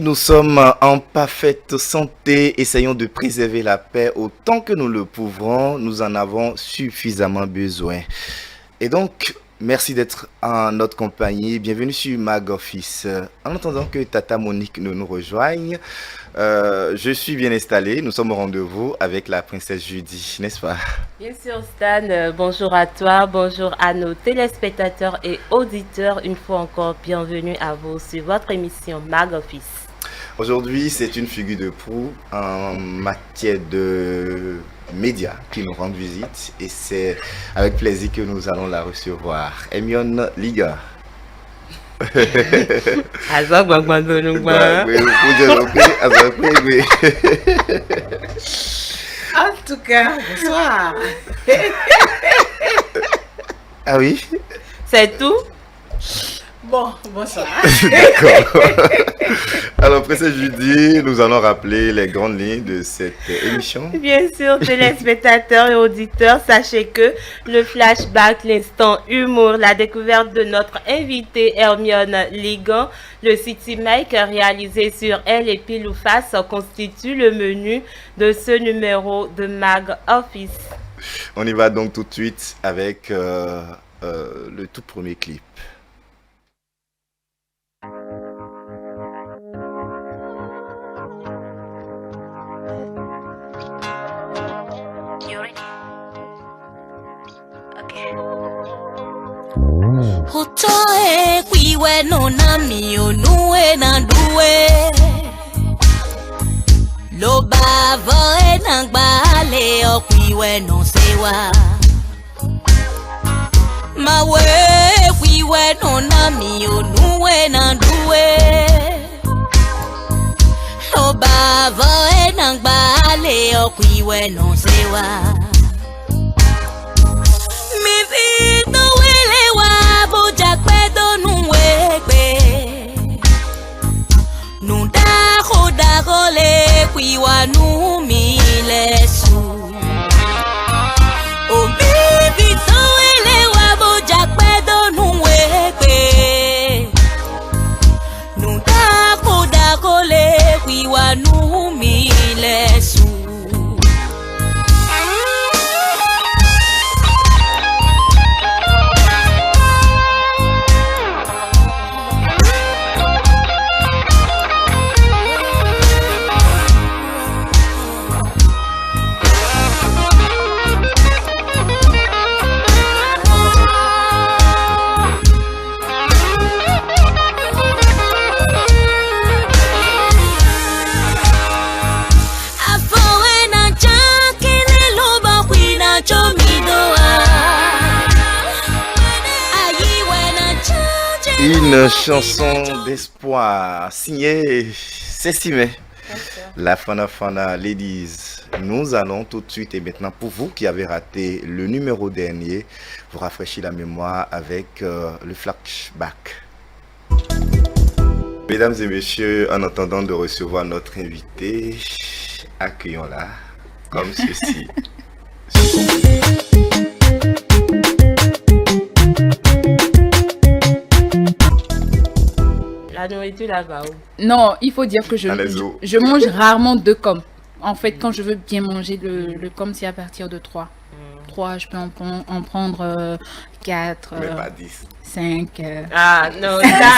nous sommes en parfaite santé. Essayons de préserver la paix autant que nous le pouvons. Nous en avons suffisamment besoin. Et donc, merci d'être en notre compagnie. Bienvenue sur Mag Office. En attendant que Tata Monique nous rejoigne, je suis bien installé. Nous sommes au rendez-vous avec la princesse Judy, n'est-ce pas? Bien sûr, Stan. Bonjour à toi, bonjour à nos téléspectateurs et auditeurs. Une fois encore, bienvenue à vous sur votre émission Mag Office. Aujourd'hui, c'est une figure de proue en matière de médias qui nous rendent visite et c'est avec plaisir que nous allons la recevoir. Hermione Liga. En tout cas, bonsoir. Ah oui? C'est tout? Bon, bonsoir. D'accord. Alors, princesse Judy, nous allons rappeler les grandes lignes de cette émission. Bien sûr, téléspectateurs et auditeurs, sachez que le flashback, l'instant humour, la découverte de notre invitée Hermione Ligan, le City Mike réalisé sur Elle et Pile ou Face constitue le menu de ce numéro de Mag Office. On y va donc tout de suite avec le tout premier clip. Utoe kwiwe no nami onuwe na duwe Lo bavo na gbale okwiwe no sewa Mawe kwiwe no nami onuwe na duwe Lo bavo na gbale okwiwe no sewa Mi vito Jakpedo nuwekbe Nunda khoda gole kwiwa numilesu O bibi toele wabo jakpedo nuwekbe Nunda khoda gole kwiwa numilesu Une chanson d'espoir signée Sesime, la Fana Ladies. Nous allons tout de suite et maintenant pour vous qui avez raté le numéro dernier, vous rafraîchir la mémoire avec le flashback. Mesdames et messieurs, en attendant de recevoir notre invité, accueillons-la comme ceci. La nourriture là-bas. Non, il faut dire que je mange rarement 2 coms. En fait, quand je veux bien manger, le com, c'est à partir de 3. 3, je peux en prendre 4. Mais pas 10. 5. Ah non, là,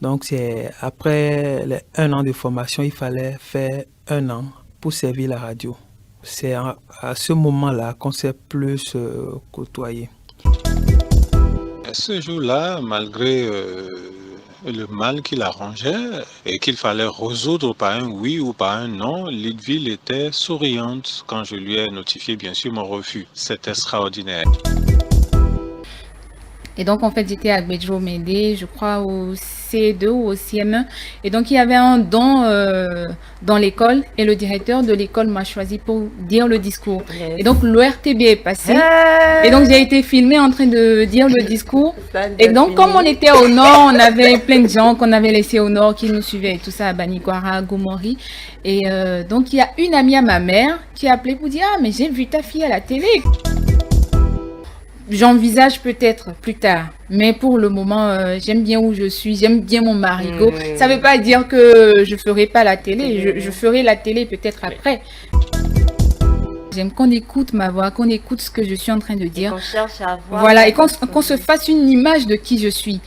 Donc, c'est après les 1 an de formation, il fallait faire 1 an pour servir la radio. C'est à ce moment-là qu'on s'est plus côtoyé. Ce jour-là, malgré le mal qu'il arrangeait et qu'il fallait résoudre par un oui ou par un non, Lidville était souriante quand je lui ai notifié bien sûr mon refus. C'est extraordinaire. Et donc, en fait, j'étais à Bedjo Médé, je crois au C2 ou au CM1. Et donc, il y avait un don dans l'école et le directeur de l'école m'a choisi pour dire le discours. Yes. Et donc, l'ORTB est passé. Et donc, j'ai été filmée en train de dire le discours. Et donc, comme on était au nord, on avait plein de gens qu'on avait laissés au nord qui nous suivaient et tout ça à Baniguara, à Gomori. Et donc, il y a une amie à ma mère qui a appelé pour dire « Ah, mais j'ai vu ta fille à la télé ». J'envisage peut-être plus tard, mais pour le moment, j'aime bien où je suis, j'aime bien mon marigot. Ça ne veut pas dire que je ne ferai pas la télé, je ferai la télé peut-être après. J'aime qu'on écoute ma voix, qu'on écoute ce que je suis en train de dire. On cherche à voir. Voilà, et qu'on se fasse une image de qui je suis.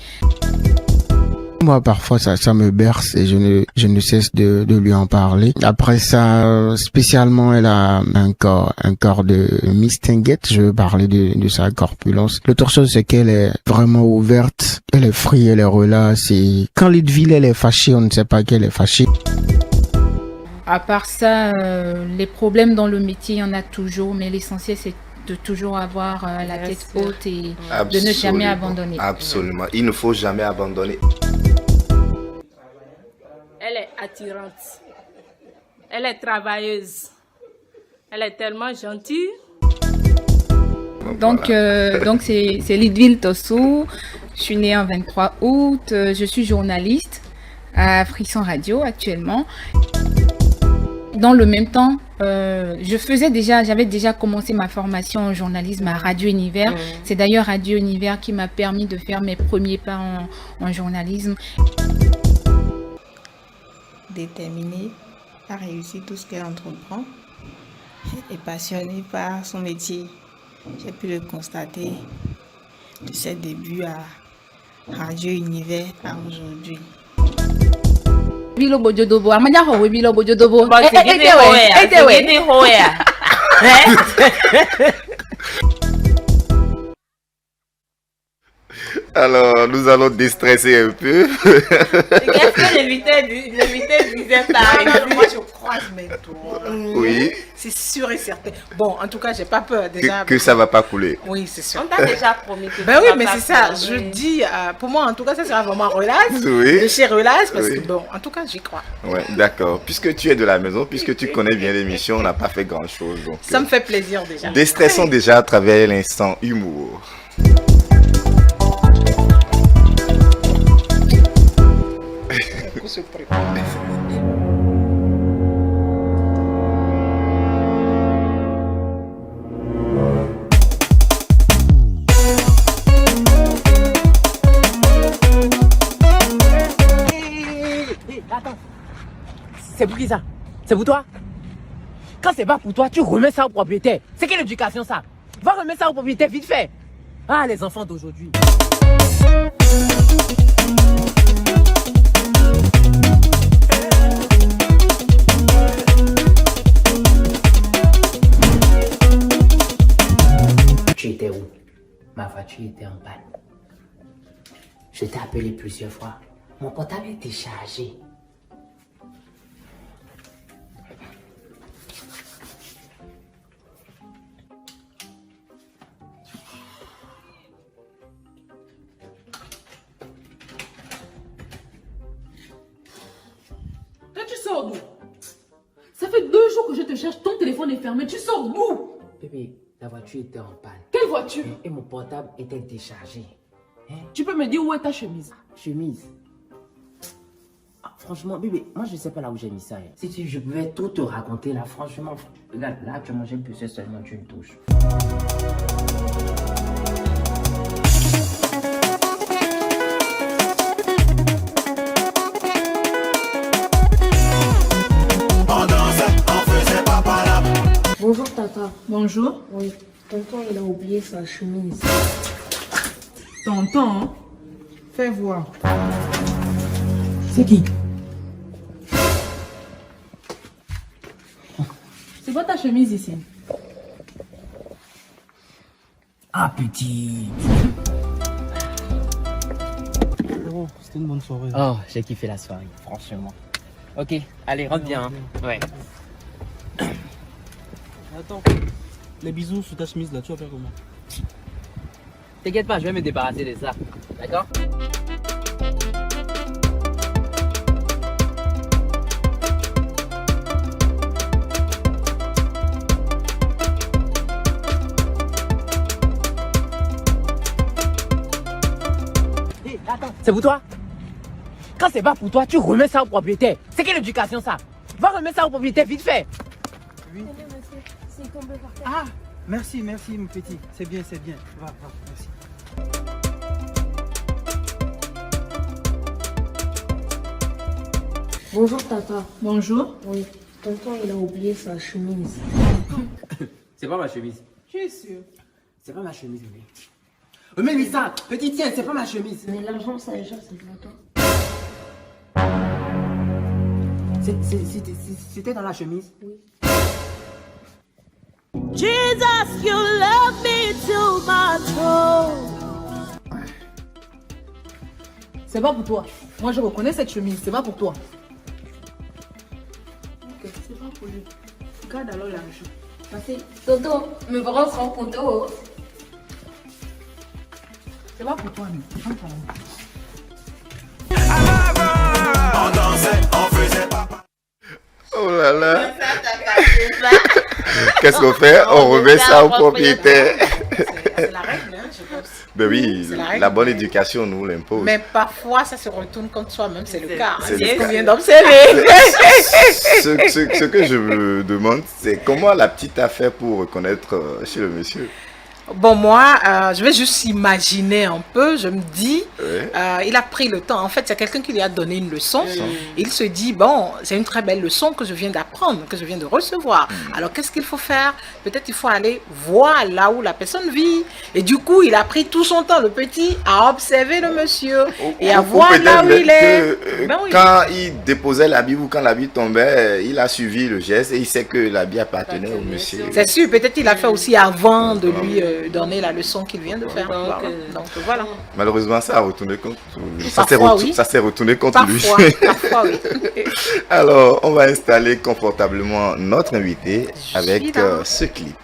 Moi, parfois, ça me berce et je ne cesse de lui en parler. Après ça, spécialement, elle a un corps de Miss Tinguette. Je veux parler de sa corpulence. L'autre chose, c'est qu'elle est vraiment ouverte. Elle est free, elle est relaxe. Et quand Lidville, elle est fâchée, on ne sait pas qu'elle est fâchée. À part ça, les problèmes dans le métier, il y en a toujours, mais l'essentiel, c'est de toujours avoir la tête haute et de ne jamais abandonner. Absolument. Il ne faut jamais abandonner. Elle est attirante. Elle est travailleuse. Elle est tellement gentille. Donc c'est Lidville Tossou. Je suis née en 23 août. Je suis journaliste à Frisson Radio actuellement. Dans le même temps, j'avais déjà commencé ma formation en journalisme à Radio Univers. C'est d'ailleurs Radio Univers qui m'a permis de faire mes premiers pas en journalisme. Déterminée à réussir tout ce qu'elle entreprend et passionnée par son métier. J'ai pu le constater de ses débuts à Radio Univers à aujourd'hui. Bilo bojodobo, amanya ho bilo bojodobo. Alors, nous allons déstresser un peu. Qu'est-ce que l'invité disait par exemple? Moi, je croise mes doigts. Oui. C'est sûr et certain. Bon, en tout cas, j'ai pas peur déjà. Que ça va pas couler. Oui, c'est sûr. On t'a déjà promis que Ben tu oui, vas mais pas c'est ça. pleurer. Je dis, pour moi, en tout cas, ça sera vraiment relax. Oui. De chez relax, parce Oui. que bon, en tout cas, j'y crois. Ouais, d'accord. Puisque tu es de la maison, puisque tu connais bien l'émission, on n'a pas fait grand-chose. Donc, Ça me fait plaisir déjà. déstressons déjà à travers l'instant humour. On se prépare. Attends. C'est pour qui ça? C'est pour toi? Quand c'est pas pour toi, tu remets ça au propriétaire. C'est quelle éducation ça? Va remettre ça au propriétaire vite fait. Ah, les enfants d'aujourd'hui. Tu étais où? Ma voiture était en panne. Je t'ai appelé plusieurs fois. Mon portable était chargé. Toi, tu sors d'où? Ça fait 2 jours que je te cherche, ton téléphone est fermé, tu sors d'où? Bébé, la voiture était en panne. Quelle voiture? Et mon portable était déchargé. Tu peux me dire où est ta chemise? Chemise. Ah, franchement, bébé, moi je sais pas là où j'ai mis ça. Si je pouvais tout te raconter là, franchement, regarde, là actuellement j'ai besoin seulement d'une touche. Bonjour Tata. Bonjour. Oui, tonton il a oublié sa chemise. Tonton, hein? Fais voir. C'est qui? C'est quoi ta chemise ici? Ah petit. Oh, c'était une bonne soirée. Oh, j'ai kiffé la soirée, franchement. Ok, allez, rentre bien. Hein. Ouais. Attends, les bisous sous ta chemise là, tu vas faire comment? T'inquiète pas, je vais me débarrasser de ça. D'accord? Hé, attends, c'est pour toi? Quand c'est pas pour toi, tu remets ça au propriétaire. C'est quelle éducation ça? Va remettre ça au propriétaire vite fait. C'est tombé par terre. Ah, Merci, mon petit. C'est bien. Va, merci. Bonjour, Tata. Bonjour. Oui, tonton, il a oublié sa chemise. C'est pas ma chemise. Je suis sûre. C'est pas ma chemise, bébé. Mais Lisa, petit tiens, c'est pas ma chemise. Mais l'argent, ça déjà, c'est pour toi. C'était dans la chemise? Oui. Jesus, you love me too much. C'est pas pour toi. Moi, je reconnais cette chemise. C'est pas pour toi. Ok, c'est pas pour lui. Garde alors l'argent. Parce que, tonton, mes parents seront contents. C'est pas pour toi, mais. On dansait, on faisait papa. Oh là là. Qu'est-ce qu'on fait? On remet ça au propriétaire. C'est la règle, hein, je pense. Ben oui, la bonne éducation nous l'impose. Mais parfois, ça se retourne contre soi-même, c'est le cas. C'est C'est ce le qu'on cas. vient d'observer. Ce que je me demande, c'est comment la petite a fait pour reconnaître chez le monsieur. Bon, moi, je vais juste imaginer un peu. Je me dis, Ouais. il a pris le temps. En fait, c'est quelqu'un qui lui a donné une leçon. Il se dit, bon, c'est une très belle leçon que je viens d'apprendre, que je viens de recevoir. Alors, qu'est-ce qu'il faut faire? Peut-être il faut aller voir là où la personne vit. Et du coup, il a pris tout son temps, le petit, à observer le monsieur et à voir là où il est. Ben oui. Quand il déposait l'habit ou quand l'habit tombait, il a suivi le geste et il sait que l'habit appartenait au monsieur. C'est sûr, peut-être il a fait aussi avant de lui donner la leçon qu'il vient de faire. Donc voilà. Malheureusement, ça a retourné contre Parfois, ça s'est retourné contre lui. Parfois, oui. Alors, on va installer confortablement notre invité avec ce clip.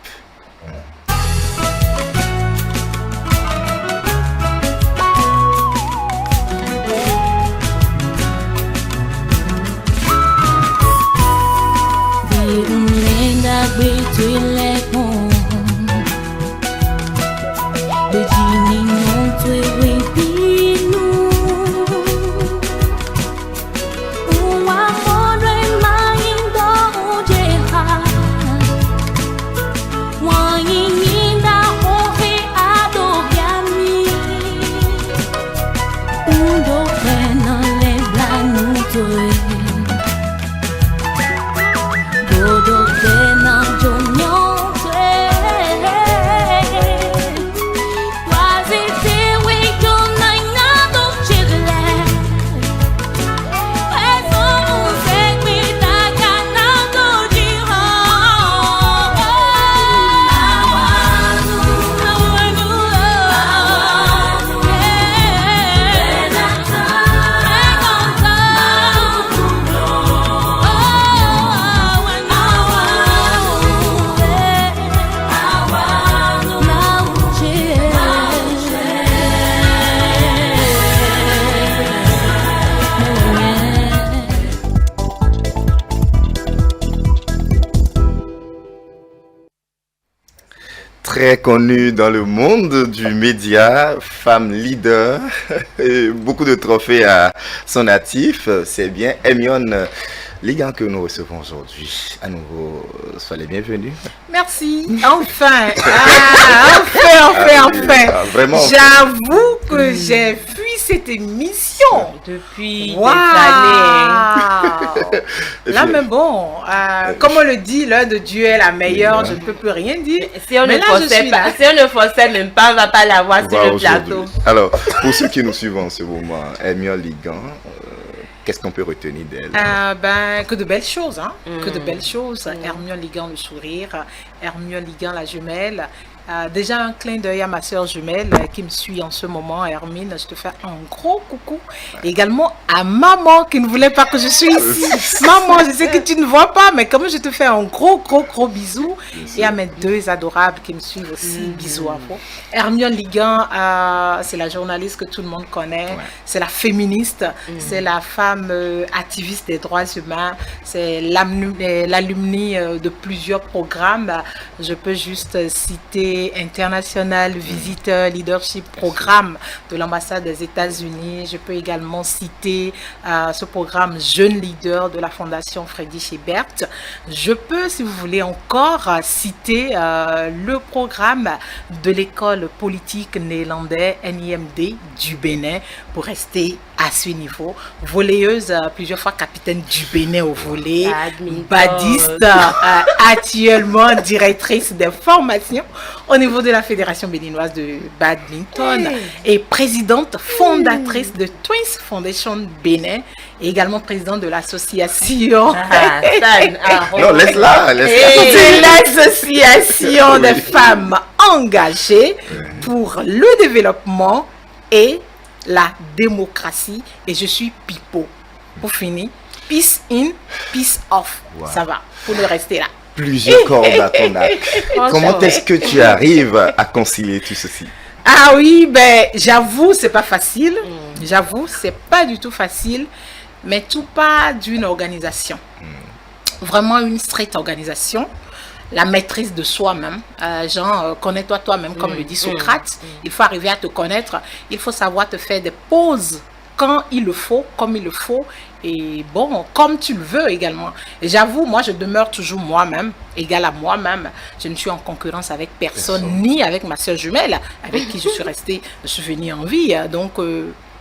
Très connue dans le monde du média, femme leader, et beaucoup de trophées à son actif. C'est bien Hermione Ligan que nous recevons aujourd'hui. À nouveau, soyez les bienvenus. Merci. Enfin. Enfin. Vraiment. J'avoue que j'ai fui cette émission. Depuis des années. Là, mais bon, comme on le dit, l'heure de Dieu est la meilleure. Je ne peux plus rien dire. Si on ne forçait même pas, on ne va pas la voir sur le plateau. Alors, pour ceux qui nous suivent en ce moment, Hermione Ligan, qu'est-ce qu'on peut retenir d'elle? Que de belles choses, hein. Que de belles choses. Hermione Ligan, le sourire. Hermione Ligan, la jumelle. Déjà un clin d'œil à ma soeur jumelle qui me suit en ce moment, Hermine. Je te fais un gros coucou. Et également à maman qui ne voulait pas que je suis ici. Maman, je sais que tu ne vois pas, mais quand même je te fais un gros bisou. Et à mes deux adorables qui me suivent aussi, bisous à vous. Hermione Ligan, c'est la journaliste que tout le monde connaît. C'est la féministe. C'est la femme activiste des droits humains. C'est l'alumni de plusieurs programmes. Je peux juste citer conseiller international, visiteur, leadership, programme de l'ambassade des États-Unis. Je peux également citer ce programme Jeune Leader de la Fondation Friedrich Ebert. Je peux, si vous voulez, encore citer le programme de l'école politique néerlandais NIMD du Bénin pour rester à ce niveau. Volleyeuse, plusieurs fois capitaine du Bénin au volley, badiste, actuellement directrice des formations au niveau de la Fédération béninoise de badminton et présidente fondatrice de Twins Foundation Bénin et également présidente de l'association non, laisse-la. de l'association des femmes engagées pour le développement et la démocratie. Et je suis Pipo. Pour finir, peace in, peace off. Wow. Ça va, pour ne rester là. Plusieurs cordes à ton arc. Comment est-ce que tu arrives à concilier tout ceci? Ah oui, ben j'avoue, c'est pas facile. J'avoue, c'est pas du tout facile. Mais tout part d'une organisation. Vraiment une stricte organisation. La maîtrise de soi-même. Connais-toi toi-même, comme le dit Socrate. Il faut arriver à te connaître. Il faut savoir te faire des pauses quand il le faut, comme il le faut. Et bon, comme tu le veux également. Et j'avoue, moi, je demeure toujours moi-même, égale à moi-même. Je ne suis en concurrence avec personne, ni avec ma soeur jumelle, avec qui je suis restée, je suis venue en vie. Donc,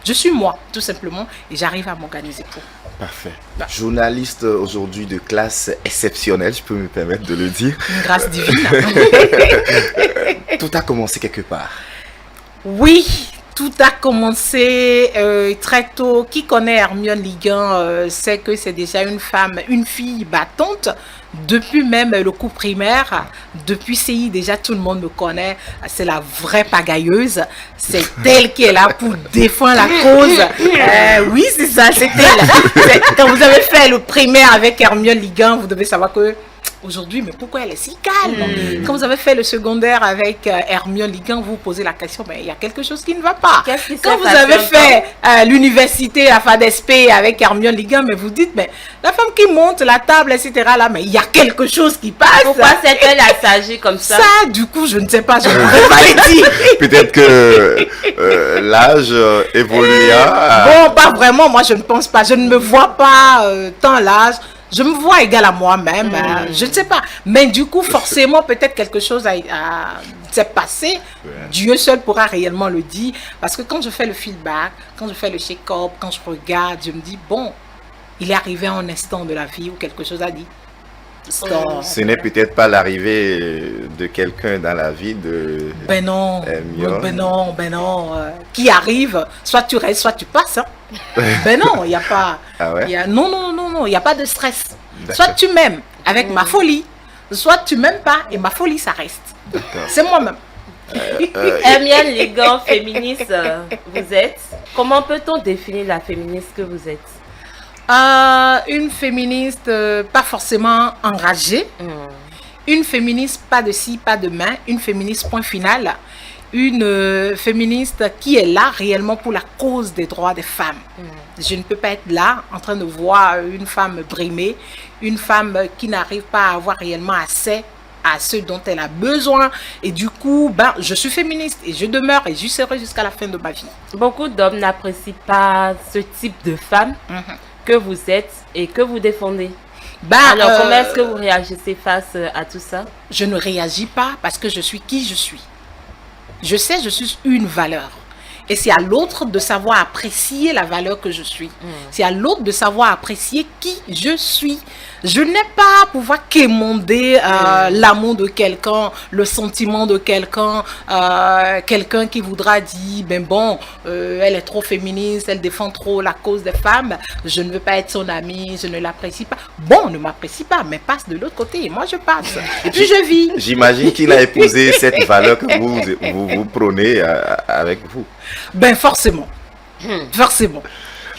je suis moi, tout simplement, et j'arrive à m'organiser pour. Parfait. Journaliste aujourd'hui de classe exceptionnelle, je peux me permettre de le dire. Une grâce divine. Tout a commencé quelque part. Oui, tout a commencé très tôt. Qui connaît Hermione Ligan sait que c'est déjà une fille battante. Depuis même le cours primaire, depuis CI, déjà tout le monde me connaît. C'est la vraie pagailleuse. C'est elle qui est là pour défendre la cause. Oui, c'est ça, c'est elle. Quand vous avez fait le primaire avec Hermione Ligan, vous devez savoir que aujourd'hui, mais pourquoi elle est si calme? Quand vous avez fait le secondaire avec Hermione Ligan, vous vous posez la question, mais il y a quelque chose qui ne va pas. Quand vous avez fait l'université à FADESP avec Hermione Ligan, mais vous dites, mais la femme qui monte la table, etc., là, mais il y a quelque chose qui passe. Pourquoi s'est-elle assagée comme ça? Ça, du coup, je ne sais pas, je ne pourrais pas le dire. Peut-être que l'âge évolua. Bon, pas vraiment, moi je ne pense pas. Je ne me vois pas tant l'âge. Je me vois égale à moi-même, je ne sais pas. Mais du coup, forcément, peut-être quelque chose s'est passé. Dieu seul pourra réellement le dire. Parce que quand je fais le feedback, quand je fais le check-up, quand je regarde, je me dis, bon, il est arrivé un instant de la vie où quelque chose a dit. Ce n'est peut-être pas l'arrivée de quelqu'un dans la vie de... Ben non, qui arrive, soit tu restes, soit tu passes. Hein. Ben non, il n'y a pas... Ah ouais? Non, il n'y a pas de stress. Soit tu m'aimes avec ma folie, soit tu m'aimes pas et ma folie, ça reste. C'est moi-même. Hermione Ligan, féministe, vous êtes. Comment peut-on définir la féministe que vous êtes? Une féministe pas forcément enragée, une féministe pas de ci, pas de main, une féministe point final, une féministe qui est là réellement pour la cause des droits des femmes. Je ne peux pas être là en train de voir une femme brimée, une femme qui n'arrive pas à avoir réellement accès à ce dont elle a besoin. Et du coup, je suis féministe et je demeure et je serai jusqu'à la fin de ma vie. Beaucoup d'hommes n'apprécient pas ce type de femme que vous êtes et que vous défendez. Alors, comment est-ce que vous réagissez face à tout ça? Je ne réagis pas parce que je suis qui je suis. Je sais, je suis une valeur. Et c'est à l'autre de savoir apprécier la valeur que je suis. C'est à l'autre de savoir apprécier qui je suis. Je n'ai pas à pouvoir quémander l'amour de quelqu'un, le sentiment de quelqu'un, quelqu'un qui voudra dire, elle est trop féministe, elle défend trop la cause des femmes, je ne veux pas être son amie, je ne l'apprécie pas. Bon, ne m'apprécie pas, mais passe de l'autre côté, et moi je passe. Et puis je vis. J'imagine qu'il a épousé cette valeur que vous prônez avec vous. Ben forcément. Forcément.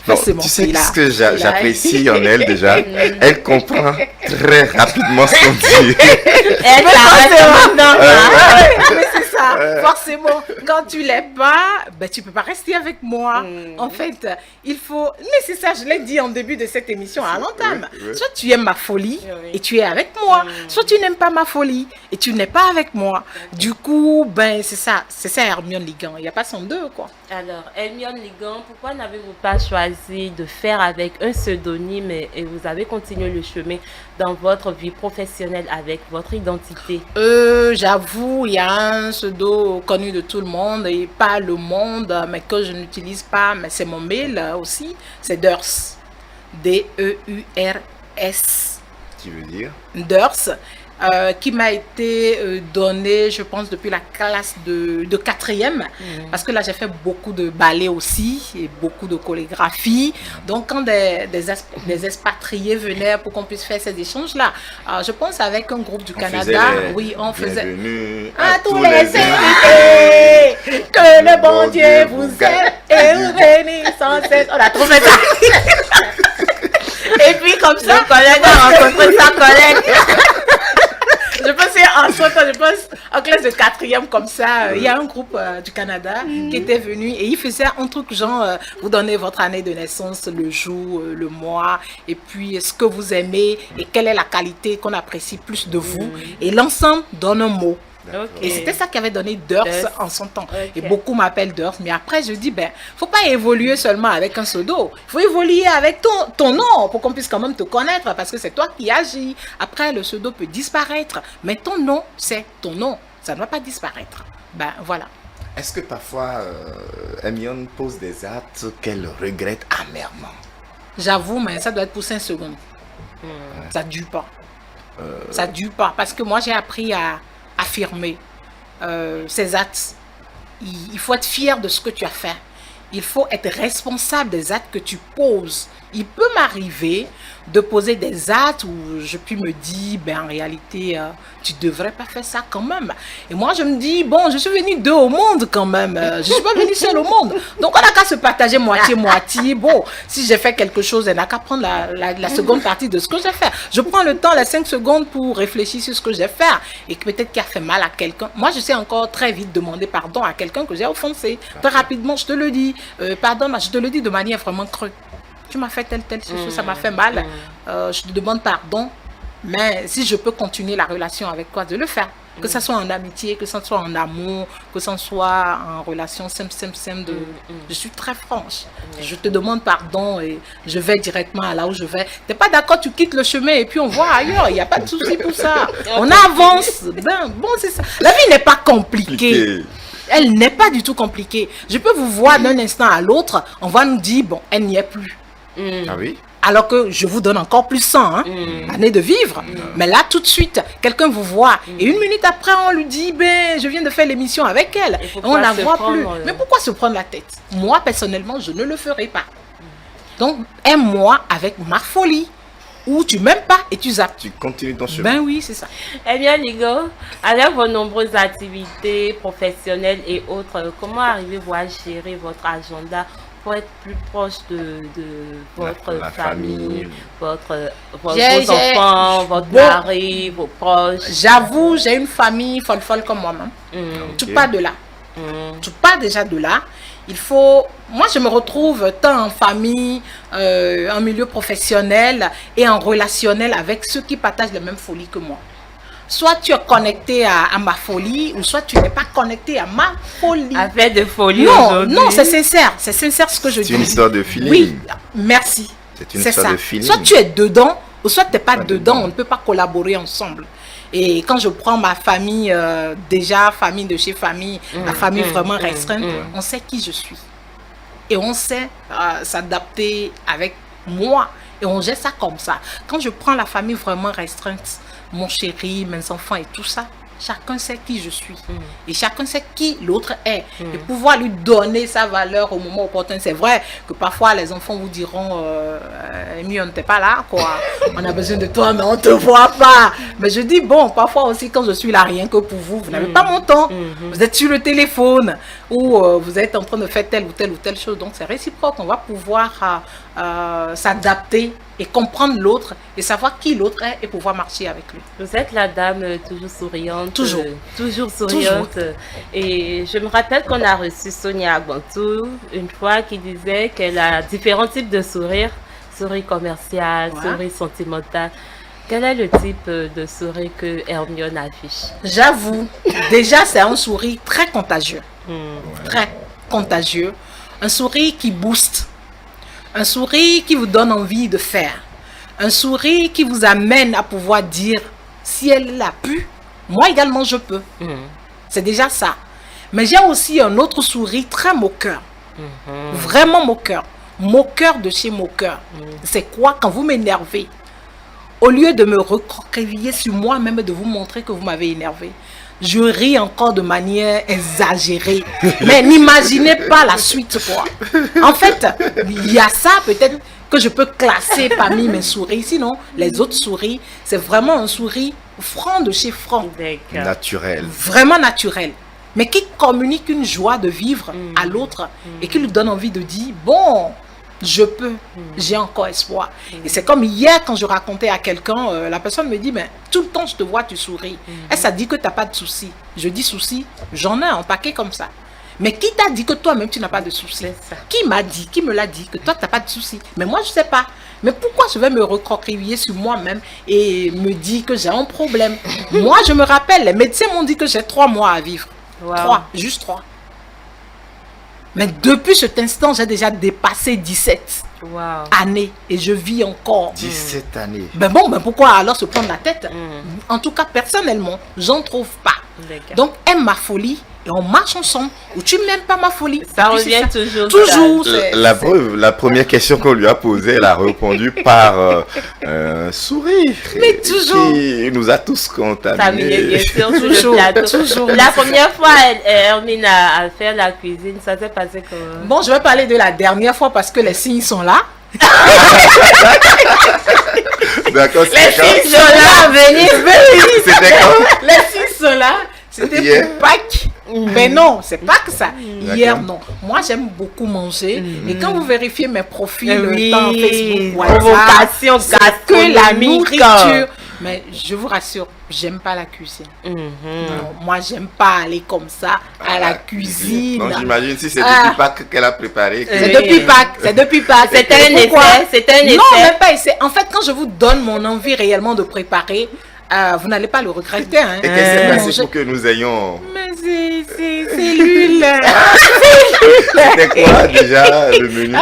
Non, tu sais ce que j'apprécie en elle déjà? Elle comprend très rapidement ce qu'on dit. Elle s'arrête maintenant. Mais c'est ça. forcément, quand tu l'es pas, ben, tu peux pas rester avec moi. En fait, il faut... Mais c'est ça, je l'ai dit en début de cette émission à l'entame. Soit tu aimes ma folie et tu es avec moi, soit tu n'aimes pas ma folie et tu n'es pas avec moi. Du coup, ben, c'est ça Hermione Ligan. Il n'y a pas 102, quoi. Alors, Hermione Ligan, pourquoi n'avez-vous pas choisi de faire avec un pseudonyme et vous avez continué le chemin dans votre vie professionnelle avec votre identité? J'avoue, il y a un pseudo connu de tout le monde et pas le monde, mais que je n'utilise pas, mais c'est mon mail aussi, c'est Durs. D-E-U-R-S. Qui veut dire? Durs. Qui m'a été donné, je pense, depuis la classe de 4e. Parce que là, j'ai fait beaucoup de ballet aussi et beaucoup de chorégraphie. Donc, quand des expatriés venaient pour qu'on puisse faire ces échanges-là, je pense avec un groupe du Canada, on faisait... À tous les invités, que le bon Dieu vous aime et vous bénisse sans cesse. On a trouvé ça. Et puis, comme ça, le collègue a rencontré sa collègue. Je pensais en classe de 4e comme ça, il y a un groupe du Canada qui était venu et il faisait un truc genre, vous donnez votre année de naissance, le jour, le mois, et puis ce que vous aimez et quelle est la qualité qu'on apprécie plus de vous. Et l'ensemble donne un mot. Et c'était ça qui avait donné Durs en son temps. Et beaucoup m'appellent Durs. Mais après, je dis, faut pas évoluer seulement avec un pseudo. Il faut évoluer avec ton nom pour qu'on puisse quand même te connaître parce que c'est toi qui agis. Après, le pseudo peut disparaître. Mais ton nom, c'est ton nom. Ça ne va pas disparaître. Voilà. Est-ce que parfois, Hermione pose des actes qu'elle regrette amèrement? J'avoue, mais ça doit être pour 5 secondes. Ça ne dure pas. Ça ne dure pas. Parce que moi, j'ai appris à affirmer ces actes. Il faut être fier de ce que tu as fait. Il faut être responsable des actes que tu poses. Il peut m'arriver de poser des actes où je puis me dire, en réalité, tu devrais pas faire ça quand même. Et moi, je me dis, bon, je suis venue deux au monde quand même. Je suis pas venue seule au monde. Donc, on n'a qu'à se partager moitié-moitié. Bon, si j'ai fait quelque chose, elle n'a qu'à prendre la seconde partie de ce que j'ai fait. Je prends le temps, les 5 secondes pour réfléchir sur ce que j'ai fait et que peut-être qu'il a fait mal à quelqu'un. Moi, je sais encore très vite demander pardon à quelqu'un que j'ai offensé. Très rapidement, je te le dis. Pardon, je te le dis de manière vraiment crue. Tu m'as fait telle chose, ça m'a fait mal. Je te demande pardon. Mais si je peux continuer la relation avec toi, de le faire. Que ce soit en amitié, que ce soit en amour, que ce soit en relation simple. Je suis très franche. Je te demande pardon et je vais directement à là où je vais. T'es pas d'accord, tu quittes le chemin et puis on voit ailleurs. Il n'y a pas de souci pour ça. On avance. Bon, c'est ça. La vie n'est pas compliquée. Elle n'est pas du tout compliquée. Je peux vous voir d'un instant à l'autre, on va nous dire, bon, elle n'y est plus. Ah oui? Alors que je vous donne encore plus 100 années de vivre. Mais là, tout de suite, quelqu'un vous voit. Et une minute après, on lui dit, je viens de faire l'émission avec elle. Et on ne la voit plus. Mais pourquoi se prendre la tête? Moi, personnellement, je ne le ferai pas. Donc, aime-moi avec ma folie. Ou tu m'aimes pas et tu zappes. Tu continues ton chemin. Ben oui, c'est ça. Eh bien, Ligan, avec vos nombreuses activités professionnelles et autres, comment arrivez-vous à gérer votre agenda pour être plus proche de votre famille, vos enfants, votre mari, vos proches? J'avoue, j'ai une famille folle comme moi-même. Tu pars de là. Tu pars déjà de là. Il faut... Moi, je me retrouve tant en famille, en milieu professionnel et en relationnel avec ceux qui partagent les mêmes folies que moi. Soit tu es connecté à ma folie, ou soit tu n'es pas connecté à ma folie. Avec de folie aujourd'hui. Non, c'est sincère. C'est sincère ce que je dis. C'est une histoire de feeling. Oui, merci. C'est une histoire de feeling. Soit tu es dedans, ou soit tu n'es pas dedans. On ne peut pas collaborer ensemble. Et quand je prends ma famille, déjà famille de chez famille, la famille vraiment restreinte, on sait qui je suis. Et on sait s'adapter avec moi. Et on gère ça comme ça. Quand je prends la famille vraiment restreinte, mon chéri, mes enfants et tout ça, chacun sait qui je suis. Et chacun sait qui l'autre est. Et pouvoir lui donner sa valeur au moment opportun. C'est vrai que parfois les enfants vous diront Amy, on n'était pas là, quoi. On a besoin de toi, mais on ne te voit pas. Mais je dis, bon, parfois aussi, quand je suis là, rien que pour vous, vous n'avez pas mon temps. Vous êtes sur le téléphone ou vous êtes en train de faire telle ou telle chose. Donc, c'est réciproque. On va pouvoir s'adapter et comprendre l'autre et savoir qui l'autre est et pouvoir marcher avec lui. Vous êtes la dame toujours souriante. Toujours. Toujours souriante. Toujours. Et je me rappelle qu'on a reçu Sonia Agbantou une fois qui disait qu'elle a différents types de sourires. Sourire commercial, sourire sentimental. Quel est le type de sourire que Hermione affiche? J'avoue, déjà c'est un sourire très contagieux. Très contagieux. Un sourire qui booste. Un sourire qui vous donne envie de faire. Un sourire qui vous amène à pouvoir dire, si elle l'a pu, moi également je peux. C'est déjà ça. Mais j'ai aussi un autre sourire très moqueur. Vraiment moqueur. Moqueur de chez moqueur. C'est quoi quand vous m'énervez? Au lieu de me recroqueviller sur moi-même et de vous montrer que vous m'avez énervé, je ris encore de manière exagérée. Mais n'imaginez pas la suite, quoi. En fait, il y a ça peut-être que je peux classer parmi mes souris. Sinon, les autres souris, c'est vraiment un sourire franc de chez franc. Naturel. Vraiment naturel. Mais qui communique une joie de vivre à l'autre et qui lui donne envie de dire, bon, je peux, j'ai encore espoir. Et c'est comme hier quand je racontais à quelqu'un, la personne me dit, mais tout le temps je te vois, tu souris. Et ça dit que tu n'as pas de soucis. Je dis soucis, j'en ai un paquet comme ça. Mais qui t'a dit que toi-même tu n'as pas de soucis? Qui m'a dit, qui me l'a dit que toi tu n'as pas de soucis? Mais moi je ne sais pas. Mais pourquoi je vais me recroqueviller sur moi-même et me dire que j'ai un problème? Moi je me rappelle, les médecins m'ont dit que j'ai 3 mois à vivre. 3, juste 3. Mais depuis cet instant, j'ai déjà dépassé 17 années et je vis encore. 17 années. Ben bon, ben pourquoi alors se prendre la tête? En tout cas, personnellement, j'en trouve pas. Donc, aime ma folie et on marche ensemble. Ou tu m'aimes pas ma folie. Ça revient toujours. Toujours. La preuve, la première question qu'on lui a posée, elle a répondu par sourire. Mais toujours. Qui nous a tous contaminés. Bien sûr, toujours. Toujours. La première fois, Hermine a fait la cuisine, ça s'est passé comment? Bon, je vais parler de la dernière fois parce que les signes sont là. D'accord, les signes sont là, venez. C'était quand? Les signes sont là. C'était pour Pâques. Mais non, c'est pas que ça. Hier, non. Moi, j'aime beaucoup manger. Et quand vous vérifiez mes profils dans Facebook, provocation, que la nourriture. Mais je vous rassure, j'aime pas la cuisine. Non, moi, j'aime pas aller comme ça à la cuisine. Donc, j'imagine si c'est depuis Pâques qu'elle a préparé. C'est depuis Pâques. C'est depuis Pâques. C'était un essai. C'était un essai. Non, même pas essai. En fait, quand je vous donne mon envie réellement de préparer, vous n'allez pas le regretter. Hein. Et qu'est-ce qui s'est passé pour que nous ayons... Mais c'est l'huile. C'était quoi déjà le menu?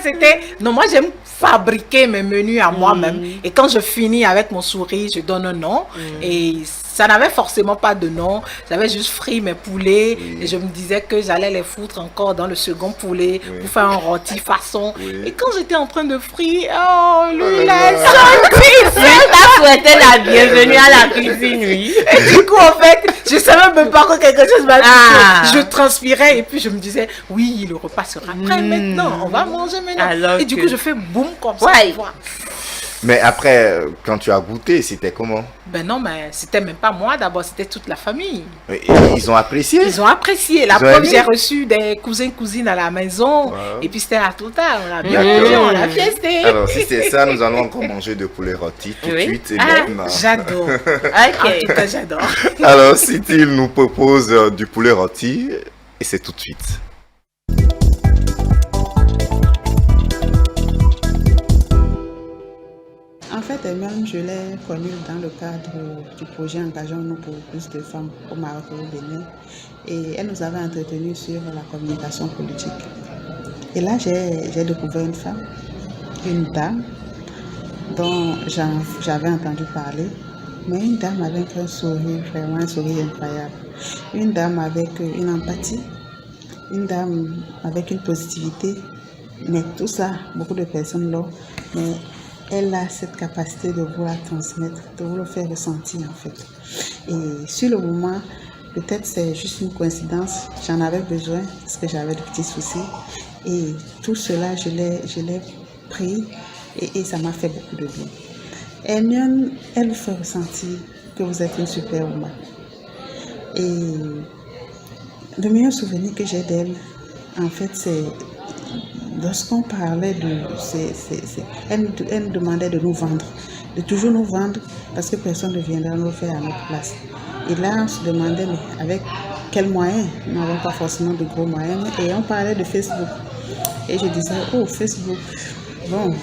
C'était... Non, moi j'aime fabriquer mes menus à moi-même. Et quand je finis avec mon sourire, je donne un nom. Et ça n'avait forcément pas de nom. J'avais juste frit mes poulets. Et je me disais que j'allais les foutre encore dans le second poulet pour faire un rôti façon. Et quand j'étais en train de frire, l'huile est sortie. Ça souhaitait la bienvenue à la cuisine, oui. Et du coup, en fait, je savais même pas que quelque chose m'a dit. Je transpirais et puis je me disais, oui, le repas sera prêt maintenant. On va manger maintenant. Alors et du coup, je fais boum comme ça. Mais après, quand tu as goûté, c'était comment? Ben non, mais c'était même pas moi d'abord, c'était toute la famille. Et ils ont apprécié? Ils ont apprécié. La preuve, j'ai reçu des cousins-cousines à la maison. Et puis c'était la totale. On a bien mangé, on a fiesté. Alors, si c'est ça, nous allons encore manger de poulet rôti tout de suite. Et même... J'adore. En tout cas, j'adore. Alors, Sitil nous propose du poulet rôti et c'est tout de suite. En fait, elle-même, je l'ai connue dans le cadre du projet Engageons-nous pour plus de femmes au Maroc et au Bénin. Et elle nous avait entretenus sur la communication politique. Et là, j'ai découvert une femme, une dame, dont j'avais entendu parler. Mais une dame avec un sourire, vraiment un sourire incroyable. Une dame avec une empathie, une dame avec une positivité. Mais tout ça, beaucoup de personnes l'ont. Mais elle a cette capacité de vous la transmettre, de vous le faire ressentir en fait. Et sur le moment, peut-être c'est juste une coïncidence, j'en avais besoin parce que j'avais de petits soucis. Et tout cela, je l'ai pris et ça m'a fait beaucoup de bien. Hermione, elle vous fait ressentir que vous êtes une superwoman. Et le meilleur souvenir que j'ai d'elle, en fait, c'est lorsqu'on parlait de... Elle nous demandait de nous vendre, de toujours nous vendre, parce que personne ne viendra nous faire à notre place. Et là, on se demandait, mais avec quels moyens? Nous n'avons pas forcément de gros moyens. Et on parlait de Facebook. Et je disais, oh, Facebook. Bon,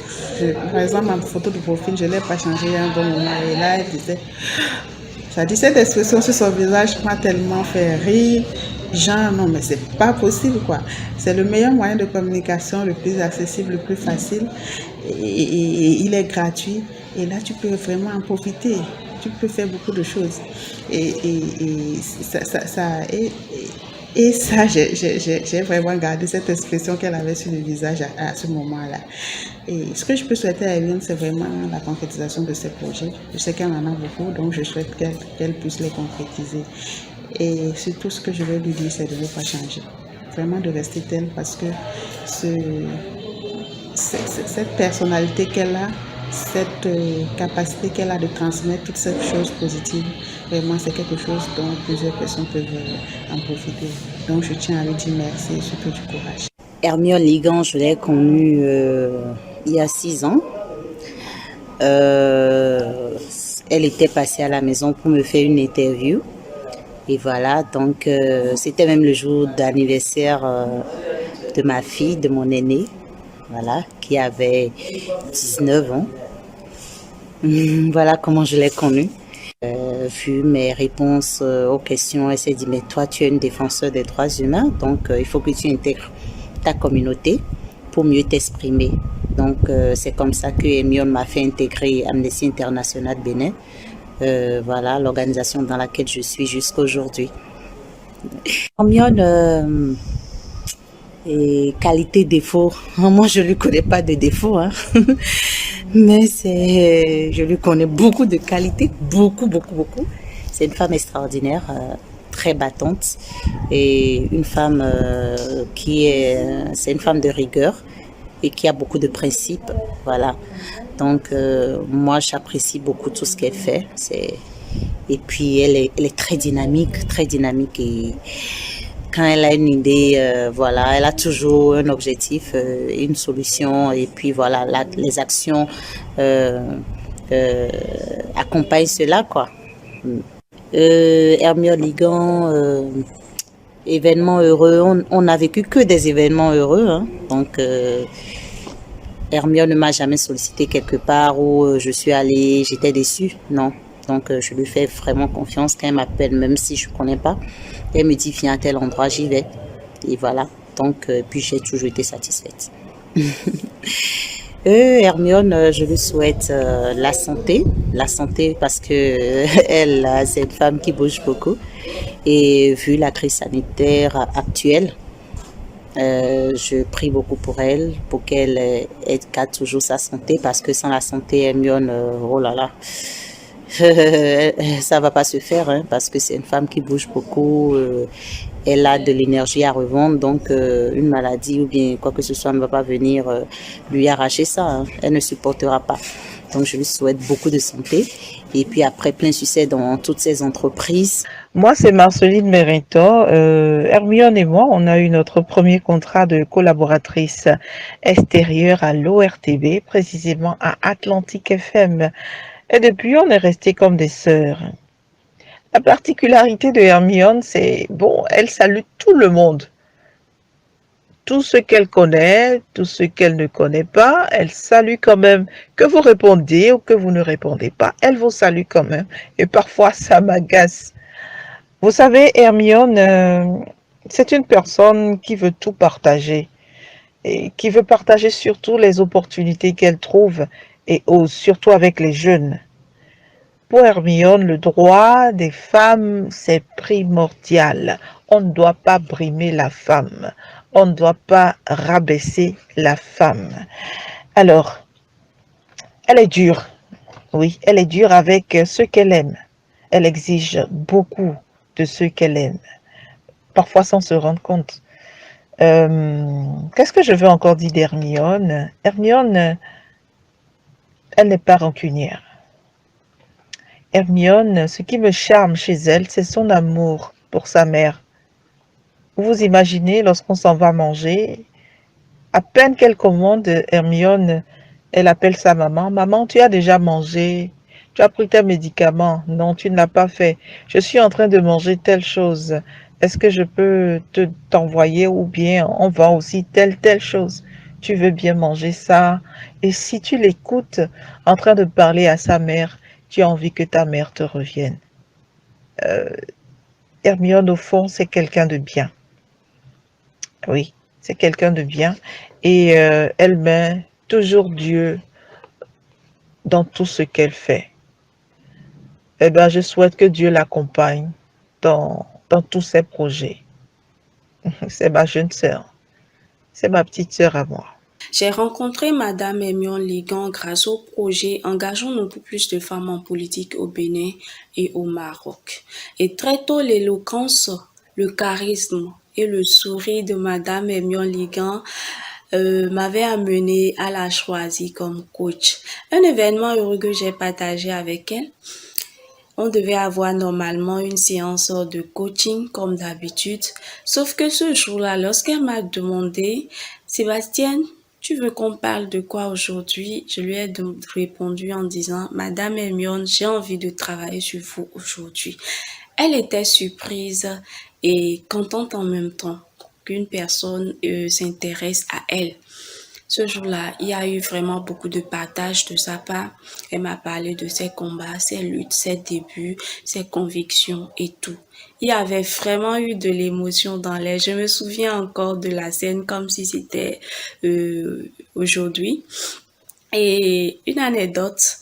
par exemple, ma photo de profil, je ne l'ai pas changée à un bon moment. Et là, elle disait, ça dit, cette expression sur son visage m'a tellement fait rire. Genre, non, mais c'est pas possible, quoi. C'est le meilleur moyen de communication, le plus accessible, le plus facile. Et il est gratuit. Et là, tu peux vraiment en profiter. Tu peux faire beaucoup de choses. Et ça, j'ai vraiment gardé cette expression qu'elle avait sur le visage à ce moment-là. Et ce que je peux souhaiter à Hermione, c'est vraiment la concrétisation de ses projets. Je sais qu'elle en a beaucoup, donc je souhaite qu'elle puisse les concrétiser. Et surtout, ce que je vais lui dire, c'est de ne pas changer. Vraiment de rester telle, parce que cette personnalité qu'elle a, cette capacité qu'elle a de transmettre toutes ces choses positives, vraiment c'est quelque chose dont plusieurs personnes peuvent en profiter. Donc je tiens à lui dire merci et surtout du courage. Hermione Ligan, je l'ai connue il y a 6 ans. Elle était passée à la maison pour me faire une interview. Et voilà, donc c'était même le jour d'anniversaire de ma fille, de mon aînée, voilà, qui avait 19 ans. Voilà comment je l'ai connue. Vu mes réponses aux questions, elle s'est dit, mais toi tu es une défenseur des droits humains, donc il faut que tu intègres ta communauté pour mieux t'exprimer. Donc c'est comme ça que Hermione m'a fait intégrer Amnesty International Bénin, voilà l'organisation dans laquelle je suis jusqu'à aujourd'hui. Hermione, qualité, défaut, moi je ne lui connais pas de défaut, hein. Mais je lui connais beaucoup de qualités, beaucoup. C'est une femme extraordinaire, très battante, et une femme c'est une femme de rigueur et qui a beaucoup de principes, voilà. Donc moi j'apprécie beaucoup tout ce qu'elle fait, et puis elle est très dynamique, et quand elle a une idée, voilà, elle a toujours un objectif, une solution, et puis voilà, les actions accompagnent cela, quoi. Hermione Ligan, événements heureux, on n'a vécu que des événements heureux, hein. Donc Hermione ne m'a jamais sollicité quelque part où je suis allée, j'étais déçue, non. Donc je lui fais vraiment confiance quand elle m'appelle, même si je ne connais pas. Elle me dit, viens à tel endroit, j'y vais. Et voilà. Donc, puis j'ai toujours été satisfaite. Hermione, je lui souhaite la santé parce que elle, c'est une femme qui bouge beaucoup. Et vu la crise sanitaire actuelle, je prie beaucoup pour elle, pour qu'elle garde toujours sa santé, parce que sans la santé, Hermione, oh là là, ça va pas se faire, hein, parce que c'est une femme qui bouge beaucoup, elle a de l'énergie à revendre, donc une maladie ou bien quoi que ce soit ne va pas venir lui arracher ça, hein. Elle ne supportera pas. Donc je lui souhaite beaucoup de santé et puis après plein succès dans toutes ses entreprises. Moi c'est Marceline Mérito. Hermione et moi on a eu notre premier contrat de collaboratrice extérieure à l'ORTB, précisément à Atlantique FM. Et depuis, on est restés comme des sœurs. La particularité de Hermione, c'est, elle salue tout le monde. Tout ce qu'elle connaît, tout ce qu'elle ne connaît pas, elle salue quand même. Que vous répondiez ou que vous ne répondez pas, elle vous salue quand même. Et parfois, ça m'agace. Vous savez, Hermione, c'est une personne qui veut tout partager. Et qui veut partager surtout les opportunités qu'elle trouve. Et surtout avec les jeunes. Pour Hermione, le droit des femmes, c'est primordial. On ne doit pas brimer la femme. On ne doit pas rabaisser la femme. Alors, elle est dure. Oui, elle est dure avec ceux qu'elle aime. Elle exige beaucoup de ceux qu'elle aime. Parfois sans se rendre compte. Qu'est-ce que je veux encore dire d'Hermione? Hermione, elle n'est pas rancunière. Hermione, ce qui me charme chez elle, c'est son amour pour sa mère. Vous imaginez, lorsqu'on s'en va manger, À peine qu'elle commande, Hermione, elle appelle sa maman. Maman, tu as déjà mangé? Tu as pris tes médicaments? Non, tu ne l'as pas fait. Je suis en train de manger telle chose. Est-ce que je peux t'envoyer ou bien on vend aussi telle chose? Tu veux bien manger ça? Et si tu l'écoutes en train de parler à sa mère, tu as envie que ta mère te revienne. Hermione, au fond, c'est quelqu'un de bien. Oui, c'est quelqu'un de bien. Et elle met toujours Dieu dans tout ce qu'elle fait. Eh bien, je souhaite que Dieu l'accompagne dans tous ses projets. C'est ma jeune sœur. C'est ma petite sœur à moi. J'ai rencontré Madame Hermione Ligan grâce au projet Engageons-nous pour plus de femmes en politique au Bénin et au Maroc. Et très tôt, l'éloquence, le charisme et le sourire de Madame Hermione Ligan m'avait amené à la choisir comme coach. Un événement heureux que j'ai partagé avec elle. On devait avoir normalement une séance de coaching comme d'habitude. Sauf que ce jour-là, lorsqu'elle m'a demandé, Sébastien, tu veux qu'on parle de quoi aujourd'hui? Je lui ai répondu en disant, Madame Hermione, j'ai envie de travailler sur vous aujourd'hui. Elle était surprise et contente en même temps qu'une personne s'intéresse à elle. Ce jour-là, il y a eu vraiment beaucoup de partage de sa part. Elle m'a parlé de ses combats, ses luttes, ses débuts, ses convictions et tout. Il y avait vraiment eu de l'émotion dans l'air. Je me souviens encore de la scène comme si c'était aujourd'hui. Et une anecdote,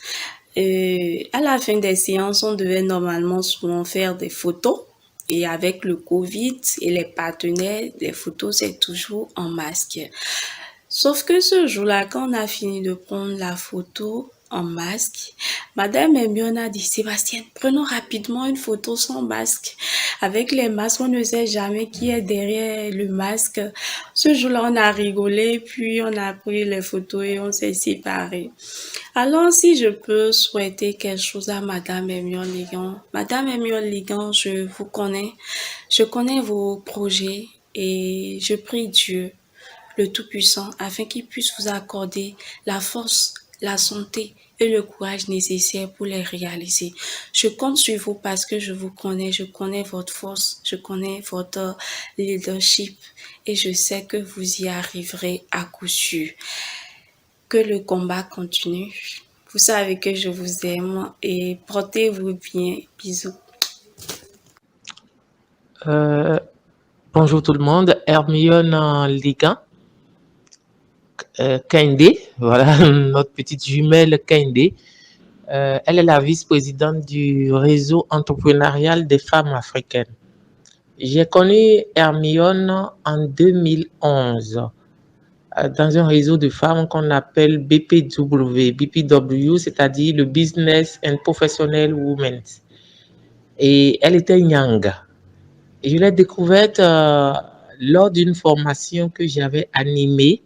à la fin des séances, on devait normalement souvent faire des photos. Et avec le Covid et les partenaires, les photos, c'est toujours en masque. Sauf que ce jour-là, quand on a fini de prendre la photo en masque, Madame Hermione a dit, Sébastien, prenons rapidement une photo sans masque. Avec les masques, on ne sait jamais qui est derrière le masque. Ce jour-là, on a rigolé, puis on a pris les photos et on s'est séparés. Alors, si je peux souhaiter quelque chose à Madame Hermione Ligan. Madame Hermione Ligan, je vous connais. Je connais vos projets et je prie Dieu, le Tout-Puissant, afin qu'il puisse vous accorder la force, la santé et le courage nécessaires pour les réaliser. Je compte sur vous parce que je vous connais, je connais votre force, je connais votre leadership et je sais que vous y arriverez à coup sûr. Que le combat continue. Vous savez que je vous aime et portez-vous bien. Bisous. Bonjour tout le monde, Hermione Ligan. Kende, voilà notre petite jumelle Kende. Elle est la vice-présidente du réseau entrepreneurial des femmes africaines. J'ai connu Hermione en 2011 dans un réseau de femmes qu'on appelle BPW, c'est-à-dire le Business and Professional Women. Et elle était Nyanga. Et je l'ai découverte lors d'une formation que j'avais animée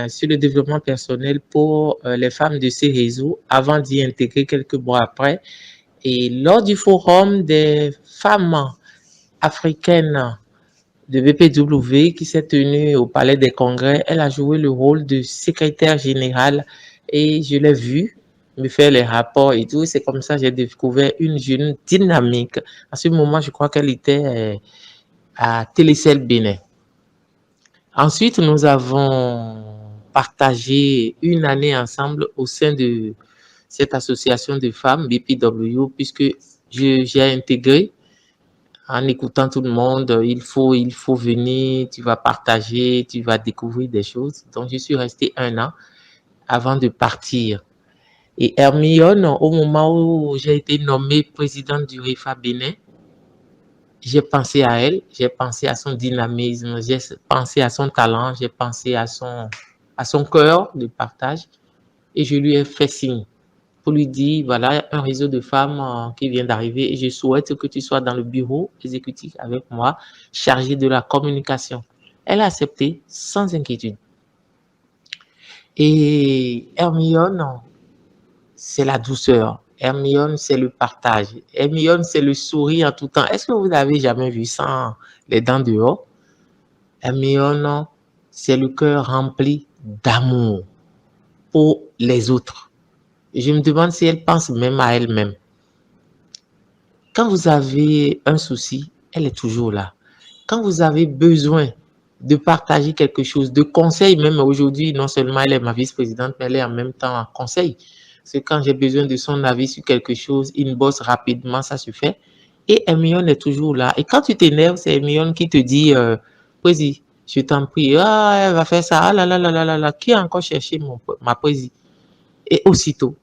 sur le développement personnel pour les femmes de ces réseaux avant d'y intégrer quelques mois après. Et lors du forum des femmes africaines de BPW qui s'est tenu au Palais des Congrès, elle a joué le rôle de secrétaire générale et je l'ai vue me faire les rapports et tout. C'est comme ça que j'ai découvert une jeune dynamique. À ce moment, je crois qu'elle était à Télécel Bénin. Ensuite, nous avons partagé une année ensemble au sein de cette association de femmes, BPW, puisque j'ai intégré en écoutant tout le monde, il faut venir, tu vas partager, tu vas découvrir des choses. Donc, je suis restée 1 an avant de partir. Et Hermione, au moment où j'ai été nommée présidente du RIFA Bénin, j'ai pensé à elle, j'ai pensé à son dynamisme, j'ai pensé à son talent, j'ai pensé à son cœur de partage et je lui ai fait signe pour lui dire, voilà, un réseau de femmes qui vient d'arriver et je souhaite que tu sois dans le bureau exécutif avec moi, chargé de la communication. Elle a accepté sans inquiétude. Et Hermione, c'est la douceur. Hermione, c'est le partage. Hermione, c'est le sourire en tout temps. Est-ce que vous n'avez jamais vu sans les dents dehors? Hermione, c'est le cœur rempli d'amour pour les autres. Et je me demande si elle pense même à elle-même. Quand vous avez un souci, elle est toujours là. Quand vous avez besoin de partager quelque chose, de conseil, même aujourd'hui, non seulement elle est ma vice-présidente, mais elle est en même temps en conseil. C'est quand j'ai besoin de son avis sur quelque chose, il bosse rapidement, ça se fait. Et Hermione est toujours là. Et quand tu t'énerves, c'est Hermione qui te dit, Prési, je t'en prie, ah, elle va faire ça, ah là là là là là là, qui a encore cherché ma Prési? Et aussitôt,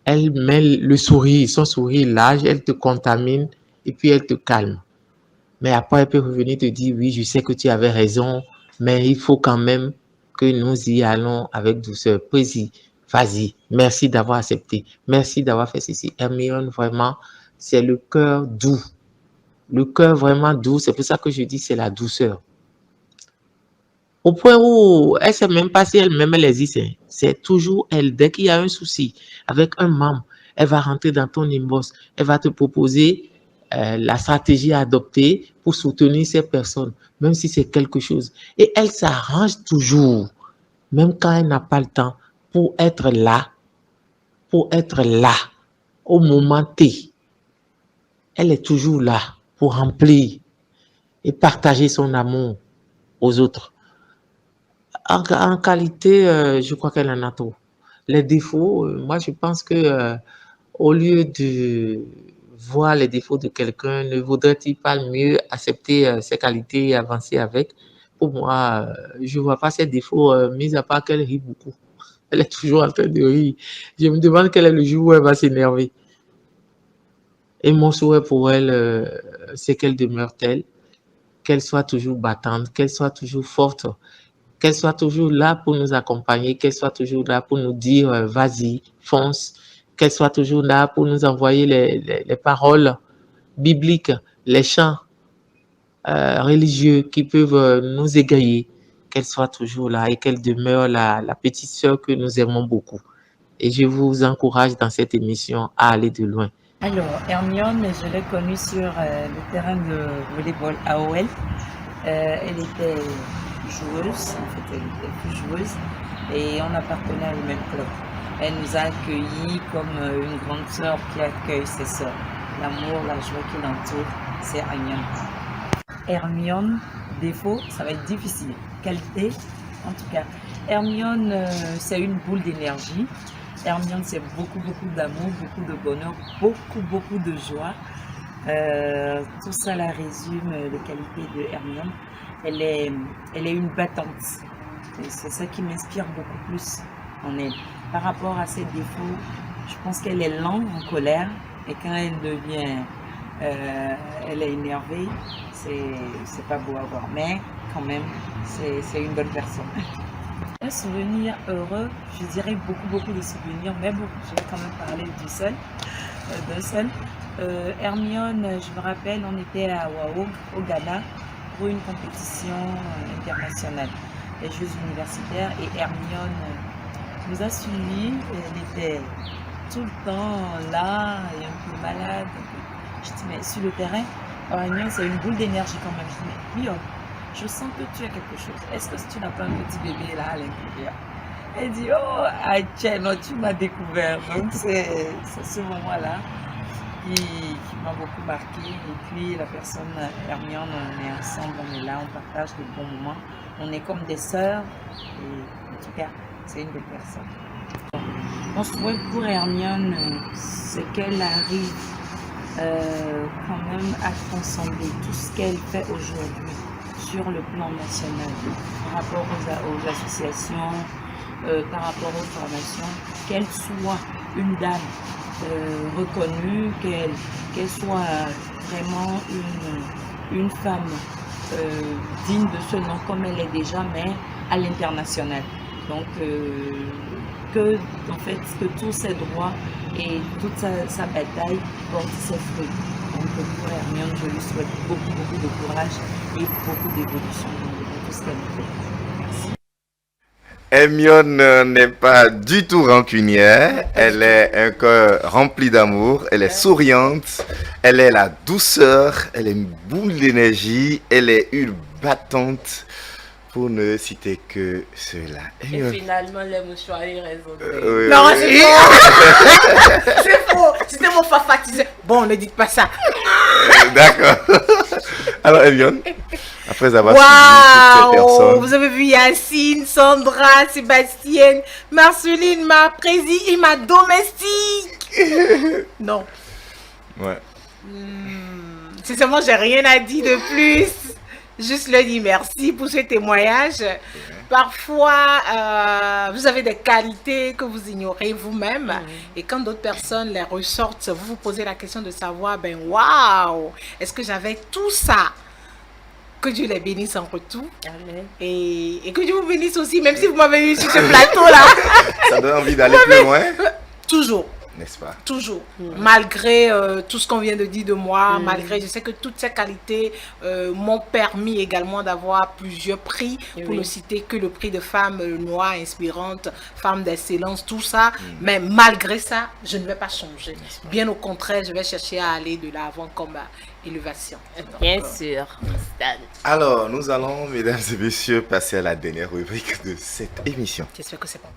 elle met le sourire, son sourire large, elle te contamine et puis elle te calme. Mais après, elle peut revenir te dire, oui, je sais que tu avais raison, mais il faut quand même que nous y allons avec douceur. Prési, vas-y, merci d'avoir accepté, merci d'avoir fait ceci. Hermione, vraiment, c'est le cœur doux. Le cœur vraiment doux, c'est pour ça que je dis c'est la douceur. Au point où elle ne sait même pas si elle-même elle existe. C'est toujours elle. Dès qu'il y a un souci avec un membre, elle va rentrer dans ton inbox. Elle va te proposer la stratégie à adopter pour soutenir ces personnes, même si c'est quelque chose. Et elle s'arrange toujours, même quand elle n'a pas le temps, pour être là au moment T. Elle est toujours là pour remplir et partager son amour aux autres. En qualité, je crois qu'elle en a trop. Les défauts, moi je pense que au lieu de voir les défauts de quelqu'un, ne vaudrait-il pas mieux accepter ses qualités et avancer avec? Pour moi, je ne vois pas ses défauts, mis à part qu'elle rit beaucoup. Elle est toujours en train de rire. Je me demande quel est le jour où elle va s'énerver. Et mon souhait pour elle, c'est qu'elle demeure telle, qu'elle soit toujours battante, qu'elle soit toujours forte, qu'elle soit toujours là pour nous accompagner, qu'elle soit toujours là pour nous dire vas-y, fonce, qu'elle soit toujours là pour nous envoyer les paroles bibliques, les chants religieux qui peuvent nous égayer, qu'elle soit toujours là et qu'elle demeure la petite sœur que nous aimons beaucoup. Et je vous encourage dans cette émission à aller de loin. Alors, Hermione, je l'ai connue sur le terrain de volleyball AOL. Elle était joueuse, en fait, elle était plus joueuse, et on appartenait à le même club. Elle nous a accueillis comme une grande sœur qui accueille ses sœurs. L'amour, la joie qui l'entoure, c'est Hermione. Hermione, défaut, ça va être difficile. Qualité, en tout cas. Hermione, c'est une boule d'énergie. Hermione, c'est beaucoup d'amour, beaucoup de bonheur, beaucoup de joie. Tout ça la résume les qualités de Hermione. Elle est une battante. C'est ça qui m'inspire beaucoup plus en elle. Par rapport à ses défauts, je pense qu'elle est lente en colère et quand elle devient, elle est énervée, c'est pas beau à voir. Mais quand même, c'est une bonne personne. Un souvenir heureux, je dirais beaucoup de souvenirs, mais bon, je vais quand même parler d'un seul. Hermione, je me rappelle, on était à Wao, au Ghana, pour une compétition internationale, les Jeux universitaires, et Hermione nous a suivis. Elle était tout le temps là, et un peu malade. Je dis, mais sur le terrain, Hermione, c'est une boule d'énergie quand même. Je dis, mais Mio, je sens que tu as quelque chose. Est-ce que tu n'as pas un petit bébé là à l'intérieur? Elle dit, oh, Atieno, tu m'as découvert. Donc c'est ce moment-là qui m'a beaucoup marqué. Et puis la personne, Hermione, on est ensemble, on est là, on partage de bons moments. On est comme des sœurs. Et en tout cas, c'est une belle personne. Mon souhait pour Hermione, c'est qu'elle arrive quand même à transcender tout ce qu'elle fait aujourd'hui sur le plan national, par rapport aux associations, par rapport aux formations, qu'elle soit une dame reconnue, qu'elle soit vraiment une femme digne de ce nom comme elle est déjà, mais à l'international. Donc que tous ses droits et toute sa bataille portent ses fruits. Donc pour Hermione, je lui souhaite beaucoup de courage et beaucoup d'évolution dans tout ce qu'elle fait. Merci. Hermione n'est pas du tout rancunière, elle est un cœur rempli d'amour, elle est souriante, elle est la douceur, elle est une boule d'énergie, elle est une battante. pour ne citer que cela. Et finalement, les mouchoirs, ils raisonnent. Non, c'est faux. C'est faux. C'était mon fafatisé. Bon, ne dites pas ça. D'accord. Alors, Elion, après avoir Waouh, suivi toutes ces personnes... vous avez vu Yacine, Sandra, Sébastien, Marceline, ma prési et ma domestique. Non. Ouais. Sincèrement, j'ai rien à dire de plus. Juste leur dire merci pour ce témoignage. Parfois, vous avez des qualités que vous ignorez vous-même. Et quand d'autres personnes les ressortent, vous vous posez la question de savoir, ben waouh, est-ce que j'avais tout ça? Que Dieu les bénisse en retour. Amen. Et que Dieu vous bénisse aussi, même si vous m'avez eu sur ce plateau-là. Ça donne envie d'aller plus loin. Toujours. N'est-ce pas? Toujours. Malgré tout ce qu'on vient de dire de moi, malgré, je sais que toutes ces qualités m'ont permis également d'avoir plusieurs prix, pour ne citer que le prix de femme noire inspirante, femme d'excellence, tout ça. Mais malgré ça, je ne vais pas changer. Bien au contraire, je vais chercher à aller de l'avant comme élévation. Bien sûr. Alors, nous allons, mesdames et messieurs, passer à la dernière rubrique de cette émission. J'espère que c'est bon.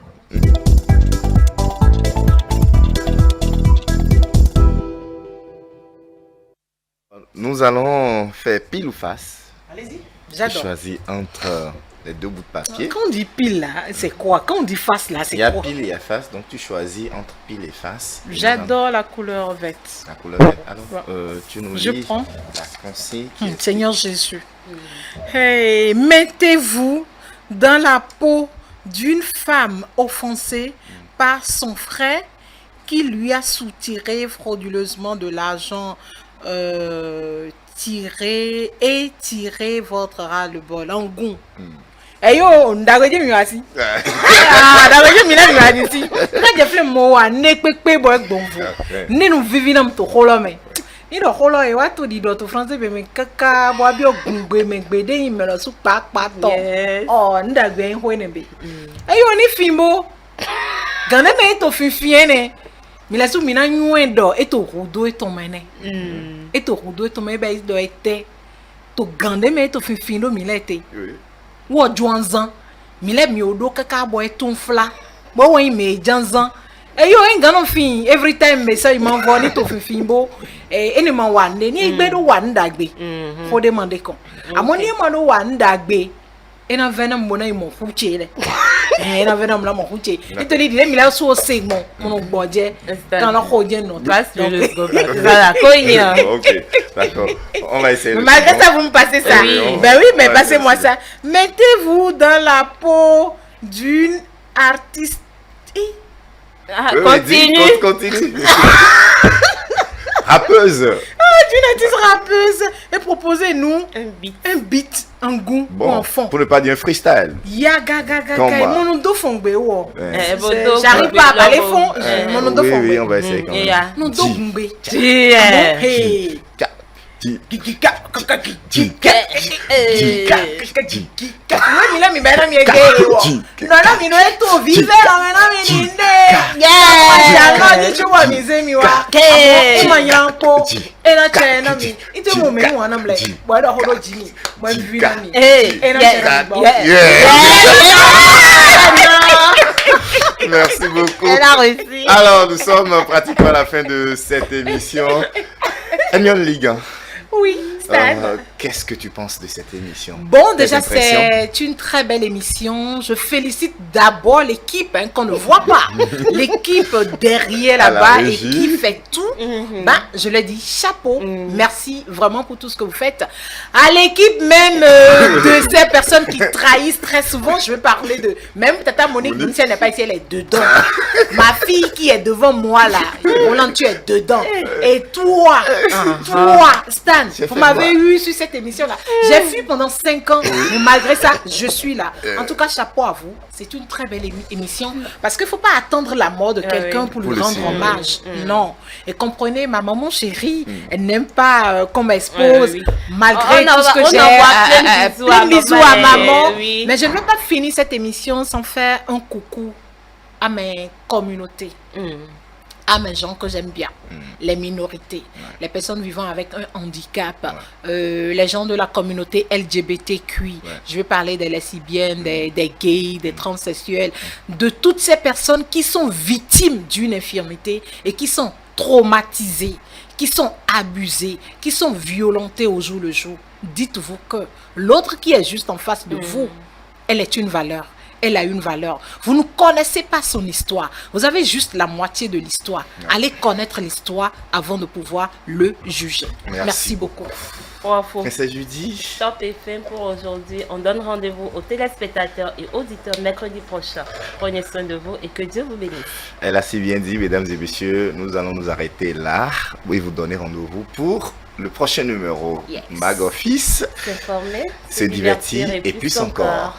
Nous allons faire pile ou face. Allez-y. Tu J'adore. choisis entre les deux bouts de papier. Quand on dit pile là, c'est quoi? Quand on dit face là, c'est Il y a quoi? pile et il y a face, donc tu choisis entre pile et face. J'adore la couleur verte. La couleur verte. Alors, tu nous Je lis prends. la consigne qui est... Seigneur Jésus. Hey, mettez-vous dans la peau d'une femme offensée par son frère qui lui a soutiré frauduleusement de l'argent, tiré votre ras-le-bol en goût. Eh yo, ndagoje mi wasi. Ndagoje mi na mi wasi. Ka je fle mo wa ne pepe boy gbonfo. Ni nu vivi na mto holo me. Ni do holo e wa to di do to français be me kaka bo abi ogungbe me gbede yin me lo su pa to. Oh, ndagbe yin ho ne be. Eh yo ni fimbo. Gane me to fifien ne. Mi la su mi na nyuen do e to rudo e to mene. E to rudo e to me be do ete. To gande me to fifien do mi la ete. Wo juanzan mi le mi odo kaka boy tunfla bo won me janzan e yo en ganon fin every time me say man vo ni to fin bo eni man wa ne ni igbe do wa ndagbe fo de man de kon amo ni man do wa ndagbe ena venam mo na imo fuche le ena venam la mo fuche itoli di mi la so se mo mo gboje kan la ko je no Passe le voilà cogna. Ok, d'accord. On va essayer. Mais malgré ça, vous me passez ça. Ben oui, mais passez-moi ça. Mettez-vous dans la peau d'une artiste. Continue. Rappeuse. D'une artiste rappeuse. Et proposez-nous un beat, un goût ou un fond. Pour ne pas dire freestyle. Mon do fongbe wo. J'arrive pas à parler fond. Mon do fongbe. Oui, on va essayer quand même. Mon do fongbe. Hey. Merci beaucoup. Elle a réussi. Alors, nous sommes pratiquement à la fin de cette émission. Hermione Ligan. Oui, Stan. Qu'est-ce que tu penses de cette émission? Bon, déjà, c'est une très belle émission. Je félicite d'abord l'équipe qu'on ne voit pas. L'équipe derrière là-bas et qui fait tout. Je le dis, chapeau. Merci vraiment pour tout ce que vous faites. À l'équipe même de ces personnes qui trahissent très souvent, je vais parler de... Même Tata Monique, si elle n'est pas ici, elle est dedans. Ma fille qui est devant moi là, Roland, tu es dedans. Et toi, Stan, vous m'avez eu sur cette émission-là. J'ai fui pendant 5 ans, mais malgré ça, je suis là. En tout cas, chapeau à vous. C'est une très belle émission parce qu'il ne faut pas attendre la mort de quelqu'un pour lui rendre hommage. Non. Et comprenez, ma maman chérie, elle n'aime pas qu'on m'expose, malgré tout ce que j'ai. Plein de bisous à maman. Mais je ne veux pas finir cette émission sans faire un coucou à mes communautés. âmes et gens que j'aime bien. Les minorités, les personnes vivant avec un handicap, les gens de la communauté LGBTQI. Je vais parler des lesbiennes, des gays, des transsexuels, de toutes ces personnes qui sont victimes d'une infirmité et qui sont traumatisées, qui sont abusées, qui sont violentées au jour le jour. Dites-vous que l'autre qui est juste en face de vous, elle est une valeur. Elle a une valeur. Vous ne connaissez pas son histoire. Vous avez juste la moitié de l'histoire. Allez connaître l'histoire avant de pouvoir le juger. Merci beaucoup. Princesse Judy. Top FM pour aujourd'hui. On donne rendez-vous aux téléspectateurs et auditeurs mercredi prochain. Prenez soin de vous et que Dieu vous bénisse. Elle a si bien dit, mesdames et messieurs, nous allons nous arrêter là et vous donner rendez-vous pour le prochain numéro. Mag Office, S'informer, se divertir et plus encore.